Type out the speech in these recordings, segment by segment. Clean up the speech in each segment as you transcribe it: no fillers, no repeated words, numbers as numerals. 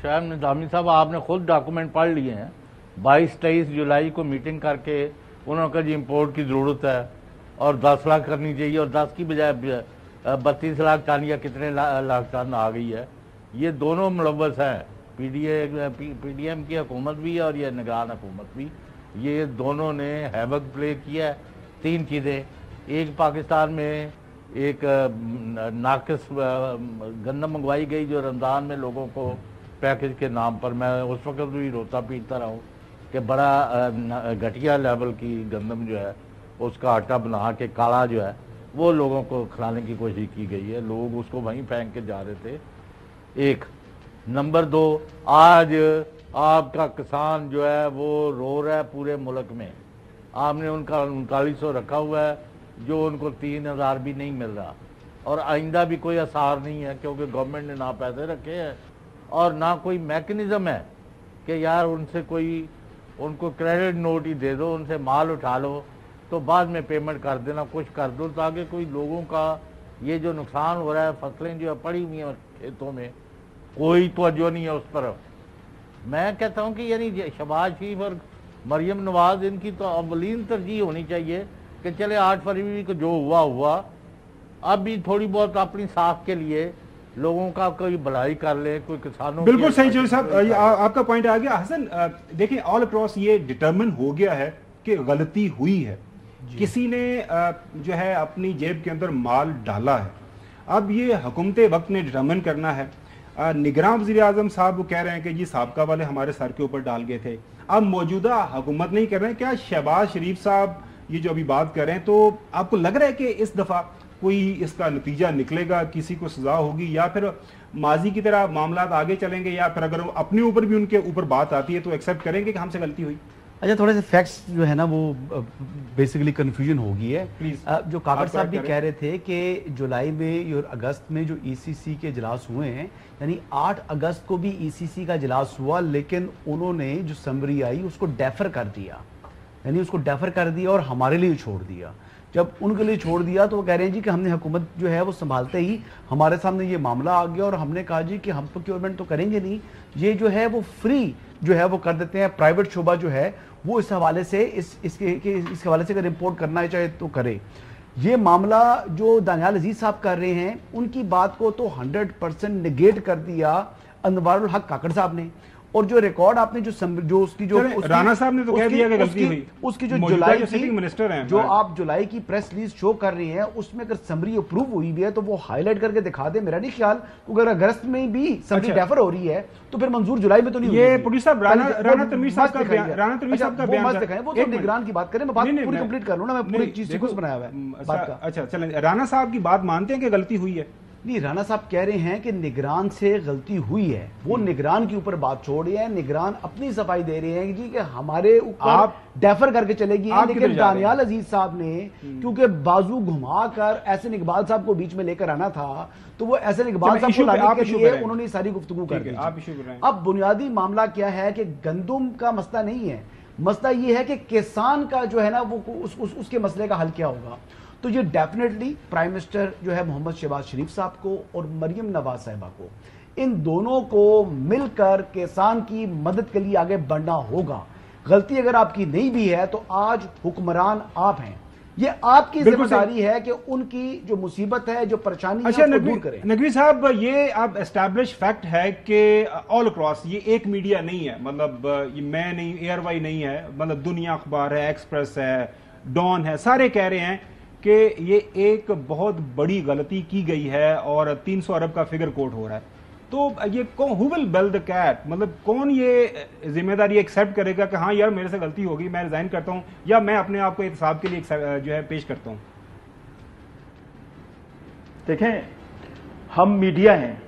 शायद निज़ामी साहब आपने खुद डॉक्यूमेंट पढ़ लिए हैं। 22-23 जुलाई को मीटिंग करके उन्होंने कहा जी इम्पोर्ट की ज़रूरत है और 10 लाख करनी चाहिए, और 10 की बजाय 32 लाख टन या कितने लाख टन आ गई है। ये दोनों मुलव्वस हैं, PDM की हुकूमत भी है और ये निगरान हुकूमत भी। ये दोनों ने हैवक प्ले किया है। 3 चीज़ें, एक पाकिस्तान में एक नाकिस गंदम मंगवाई गई जो रमज़ान में लोगों को पैकेज के नाम पर, मैं उस वक्त भी रोता पीटता रहा हूँ कि बड़ा घटिया लेवल की गंदम जो है उसका आटा बना के काला जो है वो लोगों को खिलाने की कोशिश की गई है। लोग उसको वहीं फेंक के जा रहे थे। एक नंबर 2, आज आपका किसान जो है वो रो रहा है पूरे मुल्क में। आपने उनका 3900 रखा हुआ है जो उनको 3000 भी नहीं मिल रहा, और आइंदा भी कोई आसार नहीं है क्योंकि गवर्नमेंट ने ना पैसे रखे हैं और ना कोई मैकेनिज्म है कि यार उनसे कोई उनको क्रेडिट नोट ही दे दो, उनसे माल उठा लो तो बाद में पेमेंट कर देना, कुछ कर दो ताकि कोई लोगों का ये जो नुकसान हो रहा है, फसलें जो है पड़ी हुई हैं खेतों में, कोई तवज्जो नहीं है उस पर। मैं कहता हूँ कि यानी शहबाज शरीफ और मरियम नवाज इनकी तो अवलीन तरजीह होनी चाहिए कि चले 8 फरवरी को जो हुआ हुआ, अब भी थोड़ी बहुत अपनी साख के लिए लोगों का कोई भलाई कर ले, कोई किसानों। बिल्कुल सही जो साहब आपका पॉइंट आ गया। हसन देखिए, ऑल अक्रॉस ये डिटरमिन हो गया है कि गलती हुई है, किसी ने जो है अपनी जेब के अंदर माल डाला है। अब ये हुकूमत वक्त ने डिटरमिन करना है। निगरान वज़ीर आज़म साहब वो कह रहे हैं कि जी साबका वाले हमारे सर के ऊपर डाल गए थे, अब मौजूदा हुकूमत नहीं कर रहे हैं। क्या शहबाज शरीफ साहब ये जो अभी बात कर रहे हैं, तो आपको लग रहा है कि इस दफ़ा कोई इसका नतीजा निकलेगा, किसी को सजा होगी, या फिर माजी की तरह मामला आगे चलेंगे, या फिर अगर अपने ऊपर भी उनके ऊपर बात आती है तो एक्सेप्ट करेंगे कि हमसे गलती हुई? अच्छा, थोड़े से फैक्ट्स जो है ना वो बेसिकली कंफ्यूजन हो गई है। जो काकड़ साहब भी कह रहे थे कि जुलाई में और अगस्त में जो ECC के इजलास हुए हैं, यानी 8 अगस्त को भी ECC का इजलास हुआ, लेकिन उन्होंने जो समरी आई उसको डेफर कर दिया, यानी उसको डेफर कर दिया और हमारे लिए छोड़ दिया। जब उनके लिए छोड़ दिया तो वो कह रहे हैं जी कि हमने हुकूमत जो है वो संभालते ही हमारे सामने ये मामला आ गया और हमने कहा जी कि हम प्रोक्योरमेंट तो करेंगे नहीं, ये जो है वो फ्री जो है वो कर देते हैं। प्राइवेट शोबा जो है वो इस हवाले से इस हवाले से अगर रिपोर्ट करना चाहे तो करे। ये मामला जो दानियाल अजीज साहब कर रहे हैं उनकी बात को तो 100% निगेट कर दिया अनवारुल हक काकड़ साहब ने। और जो रिकॉर्ड आपने जो उसकी जो राणा साहब ने तो कह दिया कि गलती हुई, उसकी जो जुलाई की मिनिस्टर हैं, जो आप जुलाई की प्रेस रिलीज शो कर रही हैं उसमें अगर समरी अप्रूव हुई भी है तो वो हाईलाइट करके दिखा दे। मेरा नहीं ख्याल अगर अगस्त में भी समरी डेफर हो रही है तो फिर मंजूर जुलाई में तो नहीं। ये प्रोड्यूसर राणा तनवीर साहब का बयान मत दिखाएं, वो तो निगरान की बात करें। मैं बात पूरी कंप्लीट कर लूं ना, मैं पूरी चीज सीक्वेंस बनाया हुआ है बात का। अच्छा चलें, राणा साहब की बात मानते हैं कि गलती हुई है? नहीं, राणा साहब कह रहे हैं कि निगरान से गलती हुई है, वो निगरान के ऊपर बात छोड़ रहे हैं। निगरान अपनी सफाई दे रहे हैं जी कि हमारे ऊपर डेफर करके चलेगी, लेकिन दानियाल अजीज साहब ने क्योंकि बाजू घुमाकर एहसन इकबाल साहब को बीच में लेकर आना था तो वो एहसन इकबाल साहब को लाने के लिए उन्होंने सारी गुफ्तगू कर दी। अब बुनियादी मामला क्या है कि गंदम का मसला नहीं है, मसला ये है कि किसान का जो है ना वो उसके मसले का हल क्या होगा। तो ये डेफिनेटली प्राइम मिनिस्टर जो है मोहम्मद शहबाज शरीफ साहब को और मरियम नवाज साहिबा को, इन दोनों को मिलकर किसान की मदद के लिए आगे बढ़ना होगा। गलती अगर आपकी नहीं भी है तो आज हुक्मरान आप हैं, ये आपकी जिम्मेदारी है कि उनकी जो मुसीबत है, जो परेशानी है, उसको दूर करें। नकवी साहब, ये अब एस्टैब्लिश फैक्ट है कि ऑल अक्रॉस ये एक मीडिया नहीं है, मतलब ये मैं नहीं, एयरवाई नहीं है, मतलब दुनिया अखबार है, एक्सप्रेस है, डॉन है, सारे कह रहे हैं कि ये एक बहुत बड़ी गलती की गई है और 300 अरब का फिगर कोट हो रहा है। तो ये कौन, who will bell the cat, मतलब कौन ये जिम्मेदारी एक्सेप्ट करेगा कि हाँ यार मेरे से गलती होगी, मैं रिजाइन करता हूं, या मैं अपने आप को एहतसाब के लिए जो है पेश करता हूं? देखें, हम मीडिया हैं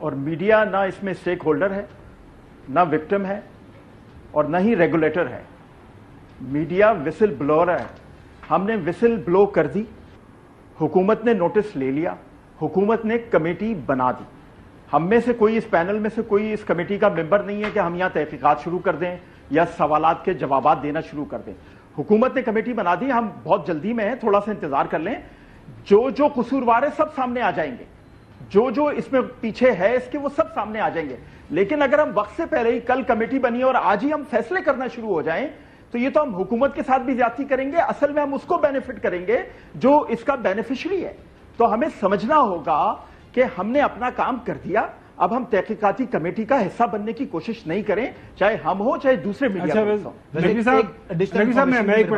और मीडिया ना इसमें स्टेक होल्डर है, ना विक्टिम है और ना ही रेगुलेटर है। मीडिया विसिल ब्लोअर है। हमने विसिल ब्लो कर दी, हुकूमत ने नोटिस ले लिया, हुकूमत ने कमेटी बना दी। हम में से कोई, इस पैनल में से कोई इस कमेटी का मेंबर नहीं है कि हम यहां तहकीकात शुरू कर दें या सवालात के जवाबात देना शुरू कर दें। हुकूमत ने कमेटी बना दी, हम बहुत जल्दी में हैं, थोड़ा सा इंतजार कर लें। जो जो कसूरवार है सब सामने आ जाएंगे। جو اس میں پیچھے ہے اس کے وہ سب سامنے آ جائیں گے. لیکن اگر ہم وقت سے پہلے ہی کل کمیٹی بنی اور آج ہی ہم فیصلے کرنا شروع ہو جائیں تو یہ تو ہم حکومت کے ساتھ بھی زیادتی کریں گے. اصل میں ہم اس کو بینیفٹ کریں گے جو اس کا بینیفیشری ہے. تو ہمیں سمجھنا ہوگا کہ ہم نے اپنا کام کر دیا, اب ہم تحقیقاتی کمیٹی کا حصہ بننے کی کوشش نہیں کریں, چاہے ہم ہو چاہے دوسرے میڈیا.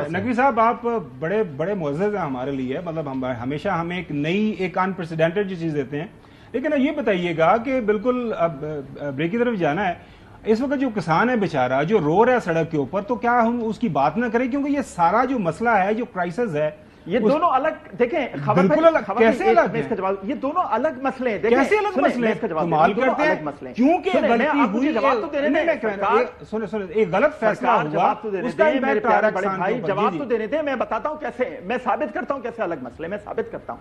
نقوی صاحب آپ بڑے معزز ہیں ہمارے لیے, مطلب ہمیشہ ہمیں ایک نئی ایک انپریسیڈنٹڈ چیز دیتے ہیں. لیکن یہ بتائیے گا کہ بالکل اب بریک کی طرف جانا ہے, اس وقت جو کسان ہے بیچارہ جو رو رہا ہے سڑک کے اوپر, تو کیا ہم اس کی بات نہ کریں, کیونکہ یہ سارا جو مسئلہ ہے, جو کرائسس ہے, یہ دونوں الگ دیکھیں. بالکل الگ, کیسے الگ ہیں؟ یہ دونوں الگ مسئلے ہیں. کیسے الگ مسئلے ہیں؟ کمال کرتے ہیں کیونکہ غلطی ہوئی. ایک غلط فیصلہ ہوا, اس کا امپیکٹ آ رہا ہے. جواب تو دینے دیں, میں بتاتا ہوں کیسے, میں ثابت کرتا ہوں کیسے الگ مسئلے. میں ثابت کرتا ہوں.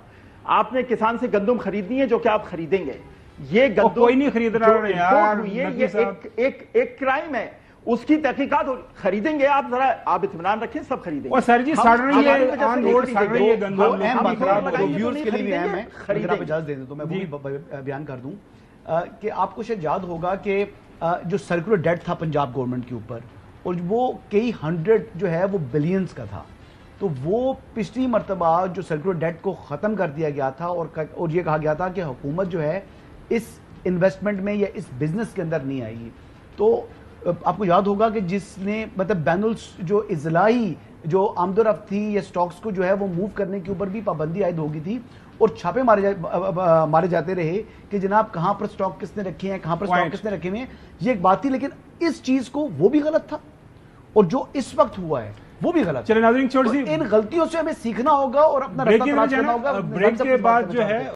آپ نے کسان سے گندم خریدنی ہے جو کہ آپ خریدیں گے, یہ گندم کوئی نہیں خرید رہا یار, یہ ایک کرائم ہے, اس کی تحقیقات خریدیں گے آپ, ذرا آپ اطمینان رکھیں, سب خریدیں گے. اور سر جی سڑ رہی ہے آن روڈ, سڑ رہی ہے گندم. ویورز کے لیے بھی اہم ہے, اگر آپ اجازت دیں تو میں وہ بھی بیان کر دوں کہ آپ کو شاید یاد ہوگا کہ جو سرکولر ڈیٹ تھا پنجاب گورنمنٹ کے اوپر, اور وہ کئی ہنڈریڈ جو ہے وہ بلینز کا تھا, تو وہ پچھلی مرتبہ جو سرکولر ڈیٹ کو ختم کر دیا گیا تھا اور یہ کہا گیا تھا کہ حکومت جو ہے اس انویسٹمنٹ میں یا اس بزنس کے اندر نہیں آئے گی. تو آپ کو یاد ہوگا کہ جس نے مطلب بین جو اضلاعی جو آمد و رفت تھی یا سٹاکس کو جو ہے وہ موو کرنے کے اوپر بھی پابندی عائد ہوگی تھی, اور چھاپے مارے جاتے رہے کہ جناب کہاں پر سٹاک کس نے رکھے ہیں, کہاں پر سٹاک کس نے رکھے ہوئے ہیں. یہ ایک بات تھی, لیکن اس چیز کو وہ بھی غلط تھا, اور جو اس وقت ہوا ہے وہ بھی غلط. چلے ناظرین, چھوڑ سی ان غلطیوں سے ہمیں سیکھنا ہوگا اور اپنا راستہ تلاش کرنا ہوگا. بریک کے بعد جو ہے